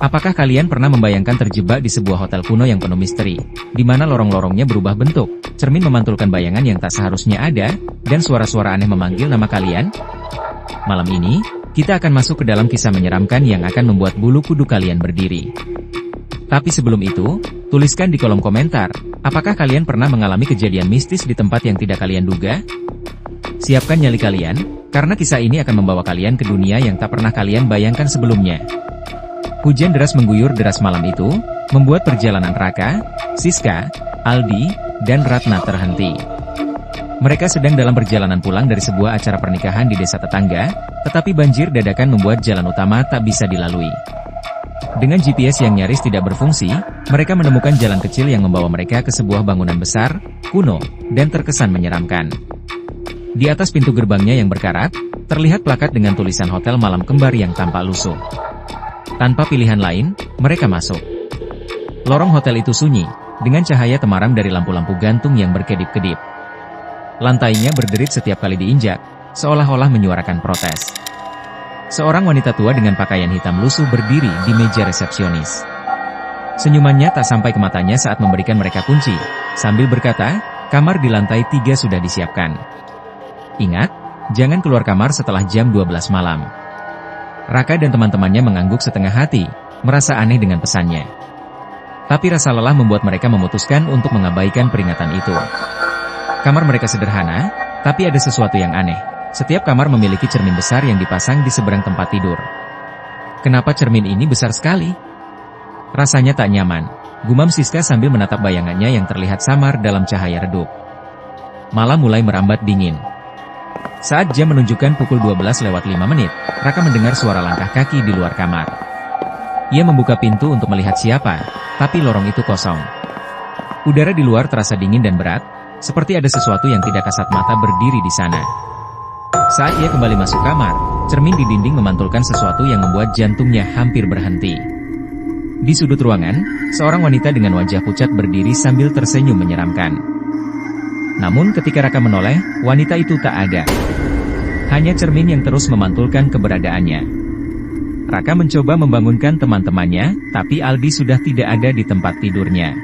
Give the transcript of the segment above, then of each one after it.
Apakah kalian pernah membayangkan terjebak di sebuah hotel kuno yang penuh misteri, di mana lorong-lorongnya berubah bentuk, cermin memantulkan bayangan yang tak seharusnya ada, dan suara-suara aneh memanggil nama kalian? Malam ini, kita akan masuk ke dalam kisah menyeramkan yang akan membuat bulu kuduk kalian berdiri. Tapi sebelum itu, tuliskan di kolom komentar, apakah kalian pernah mengalami kejadian mistis di tempat yang tidak kalian duga? Siapkan nyali kalian, karena kisah ini akan membawa kalian ke dunia yang tak pernah kalian bayangkan sebelumnya. Hujan deras mengguyur deras malam itu, membuat perjalanan Raka, Siska, Aldi, dan Ratna terhenti. Mereka sedang dalam perjalanan pulang dari sebuah acara pernikahan di desa tetangga, tetapi banjir dadakan membuat jalan utama tak bisa dilalui. Dengan GPS yang nyaris tidak berfungsi, mereka menemukan jalan kecil yang membawa mereka ke sebuah bangunan besar, kuno, dan terkesan menyeramkan. Di atas pintu gerbangnya yang berkarat, terlihat plakat dengan tulisan Hotel Malam Kembar yang tampak lusuh. Tanpa pilihan lain, mereka masuk. Lorong hotel itu sunyi, dengan cahaya temaram dari lampu-lampu gantung yang berkedip-kedip. Lantainya berderit setiap kali diinjak, seolah-olah menyuarakan protes. Seorang wanita tua dengan pakaian hitam lusuh berdiri di meja resepsionis. Senyumannya tak sampai ke matanya saat memberikan mereka kunci, sambil berkata, kamar di lantai 3 sudah disiapkan. Ingat, jangan keluar kamar setelah jam 12 malam. Raka dan teman-temannya mengangguk setengah hati, merasa aneh dengan pesannya. Tapi rasa lelah membuat mereka memutuskan untuk mengabaikan peringatan itu. Kamar mereka sederhana, tapi ada sesuatu yang aneh. Setiap kamar memiliki cermin besar yang dipasang di seberang tempat tidur. Kenapa cermin ini besar sekali? Rasanya tak nyaman, gumam Siska sambil menatap bayangannya yang terlihat samar dalam cahaya redup. Malam mulai merambat dingin. Saat jam menunjukkan pukul 12 lewat 5 menit, Raka mendengar suara langkah kaki di luar kamar. Ia membuka pintu untuk melihat siapa, tapi lorong itu kosong. Udara di luar terasa dingin dan berat, seperti ada sesuatu yang tidak kasat mata berdiri di sana. Saat ia kembali masuk kamar, cermin di dinding memantulkan sesuatu yang membuat jantungnya hampir berhenti. Di sudut ruangan, seorang wanita dengan wajah pucat berdiri sambil tersenyum menyeramkan. Namun ketika Raka menoleh, wanita itu tak ada. Hanya cermin yang terus memantulkan keberadaannya. Raka mencoba membangunkan teman-temannya, tapi Aldi sudah tidak ada di tempat tidurnya.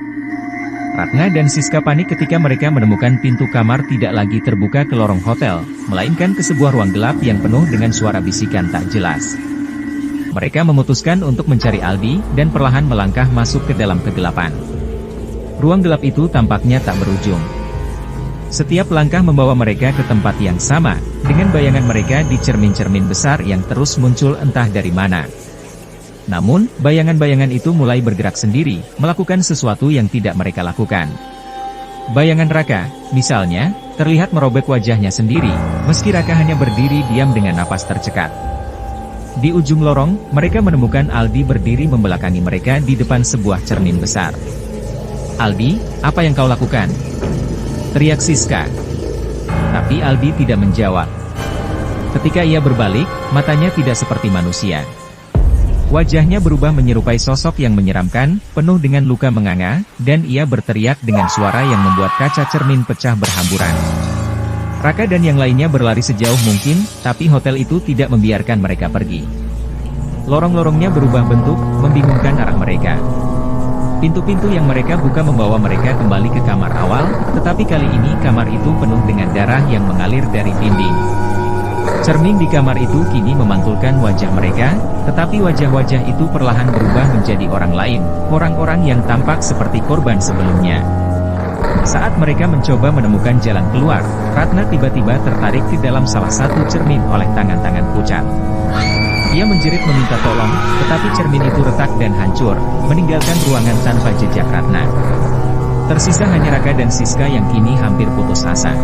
Ratna dan Siska panik ketika mereka menemukan pintu kamar tidak lagi terbuka ke lorong hotel, melainkan ke sebuah ruang gelap yang penuh dengan suara bisikan tak jelas. Mereka memutuskan untuk mencari Aldi, dan perlahan melangkah masuk ke dalam kegelapan. Ruang gelap itu tampaknya tak berujung. Setiap langkah membawa mereka ke tempat yang sama, dengan bayangan mereka di cermin-cermin besar yang terus muncul entah dari mana. Namun, bayangan-bayangan itu mulai bergerak sendiri, melakukan sesuatu yang tidak mereka lakukan. Bayangan Raka, misalnya, terlihat merobek wajahnya sendiri, meski Raka hanya berdiri diam dengan napas tercekat. Di ujung lorong, mereka menemukan Aldi berdiri membelakangi mereka di depan sebuah cermin besar. "Aldi, apa yang kau lakukan?" teriak Siska. Tapi Aldi tidak menjawab. Ketika ia berbalik, matanya tidak seperti manusia. Wajahnya berubah menyerupai sosok yang menyeramkan, penuh dengan luka menganga, dan ia berteriak dengan suara yang membuat kaca cermin pecah berhamburan. Raka dan yang lainnya berlari sejauh mungkin, tapi hotel itu tidak membiarkan mereka pergi. Lorong-lorongnya berubah bentuk, membingungkan arah mereka. Pintu-pintu yang mereka buka membawa mereka kembali ke kamar awal, tetapi kali ini kamar itu penuh dengan darah yang mengalir dari dinding. Cermin di kamar itu kini memantulkan wajah mereka, tetapi wajah-wajah itu perlahan berubah menjadi orang lain, orang-orang yang tampak seperti korban sebelumnya. Saat mereka mencoba menemukan jalan keluar, Ratna tiba-tiba tertarik ke dalam salah satu cermin oleh tangan-tangan pucat. Ia menjerit meminta tolong, tetapi cermin itu retak dan hancur, meninggalkan ruangan tanpa jejak Ratna. Tersisa hanya Raka dan Siska yang kini hampir putus asa.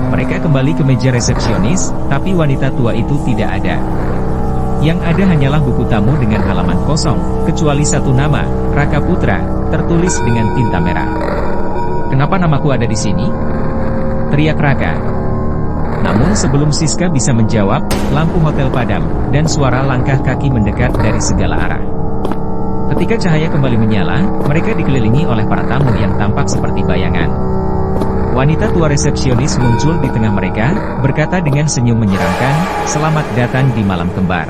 Mereka kembali ke meja resepsionis, tapi wanita tua itu tidak ada. Yang ada hanyalah buku tamu dengan halaman kosong, kecuali satu nama, Raka Putra, tertulis dengan tinta merah. "Kenapa namaku ada di sini?" teriak Raka. Namun sebelum Siska bisa menjawab, lampu hotel padam, dan suara langkah kaki mendekat dari segala arah. Ketika cahaya kembali menyala, mereka dikelilingi oleh para tamu yang tampak seperti bayangan. Wanita tua resepsionis muncul di tengah mereka, berkata dengan senyum menyeramkan, "Selamat datang di Malam Kembar.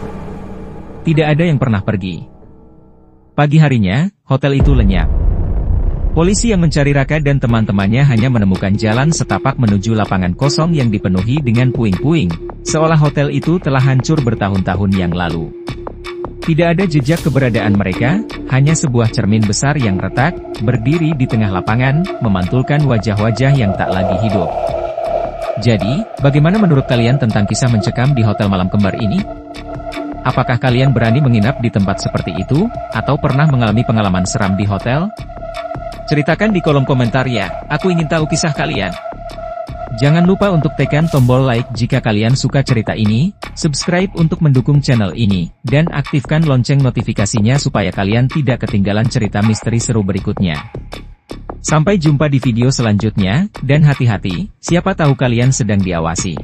Tidak ada yang pernah pergi." Pagi harinya, hotel itu lenyap. Polisi yang mencari Raka dan teman-temannya hanya menemukan jalan setapak menuju lapangan kosong yang dipenuhi dengan puing-puing, seolah hotel itu telah hancur bertahun-tahun yang lalu. Tidak ada jejak keberadaan mereka, hanya sebuah cermin besar yang retak, berdiri di tengah lapangan, memantulkan wajah-wajah yang tak lagi hidup. Jadi, bagaimana menurut kalian tentang kisah mencekam di hotel malam kembar ini? Apakah kalian berani menginap di tempat seperti itu, atau pernah mengalami pengalaman seram di hotel? Ceritakan di kolom komentar ya, aku ingin tahu kisah kalian. Jangan lupa untuk tekan tombol like jika kalian suka cerita ini, subscribe untuk mendukung channel ini, dan aktifkan lonceng notifikasinya supaya kalian tidak ketinggalan cerita misteri seru berikutnya. Sampai jumpa di video selanjutnya, dan hati-hati, siapa tahu kalian sedang diawasi.